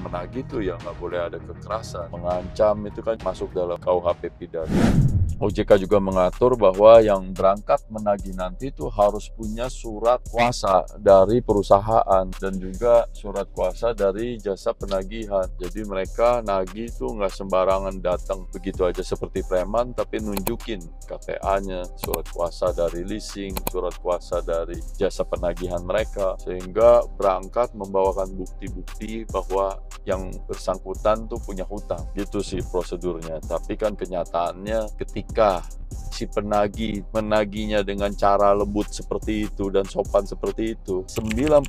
menagih itu ya nggak boleh ada kekerasan. Mengancam itu kan masuk dalam KUHP pidana. OJK juga mengatur bahwa yang berangkat menagih nanti itu harus punya surat kuasa dari perusahaan dan juga surat kuasa dari jasa penagihan. Jadi mereka nagih itu nggak sembarangan datang begitu aja seperti preman, tapi nunjukin KTA-nya, surat kuasa dari leasing, surat kuasa dari jasa penagihan mereka, sehingga berangkat membawakan bukti-bukti bahwa yang bersangkutan tuh punya hutang. Gitu sih prosedurnya. Tapi kan kenyataannya ketika si penagih menagihnya dengan cara lembut seperti itu dan sopan seperti itu, 99%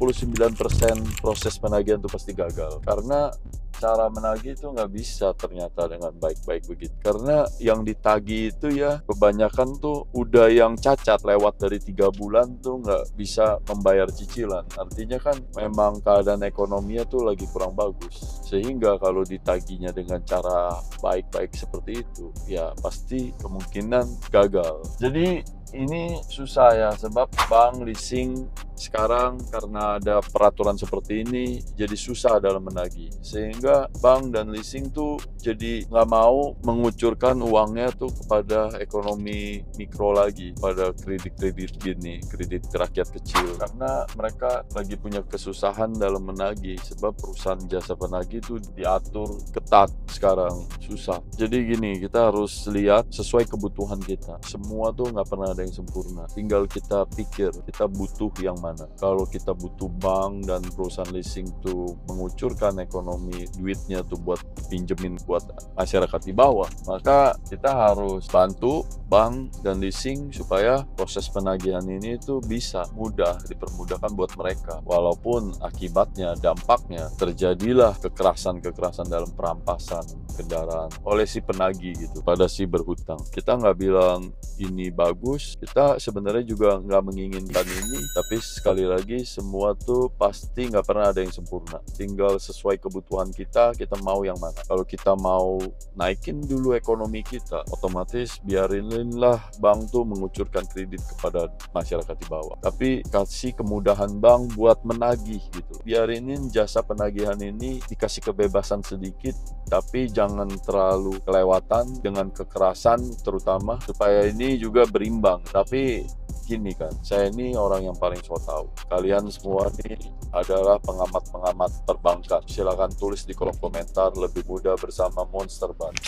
proses penagihan itu pasti gagal. Karena cara menagih itu nggak bisa ternyata dengan baik-baik begitu. Karena yang ditagih itu ya kebanyakan tuh udah yang cacat, lewat dari 3 bulan tuh nggak bisa membayar cicilan. Artinya kan memang keadaan ekonominya tuh lagi kurang bagus. Sehingga kalau ditagihnya dengan cara baik-baik seperti itu, ya pasti kemungkinan gagal. Jadi ini susah ya, sebab bank leasing sekarang karena ada peraturan seperti ini jadi susah dalam menagih, sehingga bank dan leasing tuh jadi nggak mau mengucurkan uangnya tuh kepada ekonomi mikro lagi, pada kredit-kredit gini, kredit rakyat kecil, karena mereka lagi punya kesusahan dalam menagih, sebab perusahaan jasa penagih itu diatur ketat sekarang, susah. Jadi gini, kita harus lihat sesuai kebutuhan kita. Semua tuh nggak pernah ada yang sempurna, tinggal kita pikir kita butuh yang mana. Kalau kita butuh bank dan perusahaan leasing tuh mengucurkan ekonomi duitnya tuh buat pinjemin buat masyarakat di bawah, maka kita harus bantu bank dan leasing supaya proses penagihan ini tuh bisa mudah, dipermudahkan buat mereka. Walaupun akibatnya, dampaknya terjadilah kekerasan dalam perampasan kendaraan oleh si penagih gitu pada si berhutang. Kita nggak bilang ini bagus, kita sebenarnya juga nggak menginginkan ini, tapi sekali lagi semua tuh pasti nggak pernah ada yang sempurna, tinggal sesuai kebutuhan kita mau yang mana. Kalau kita mau naikin dulu ekonomi kita, otomatis biarinlah bank tuh mengucurkan kredit kepada masyarakat di bawah, tapi kasih kemudahan bank buat menagih gitu. Biarinin jasa penagihan ini dikasih kebebasan sedikit, tapi jangan terlalu kelewatan dengan kekerasan terutama, supaya ini juga berimbang. Tapi gini kan, saya ini orang yang paling so tahu. Kalian semua ini adalah pengamat-pengamat perbankan. Silakan tulis di kolom komentar, lebih mudah bersama Monster Bank.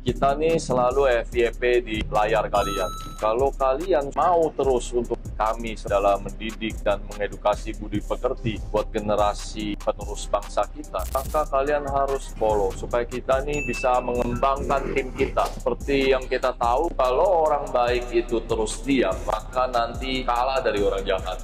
Kita nih selalu FYP di layar kalian. Kalau kalian mau terus untuk kami dalam mendidik dan mengedukasi budi pekerti buat generasi penerus bangsa kita, maka kalian harus follow supaya kita nih bisa mengembangkan tim kita. Seperti yang kita tahu, kalau orang baik itu terus diam, maka nanti kalah dari orang jahat.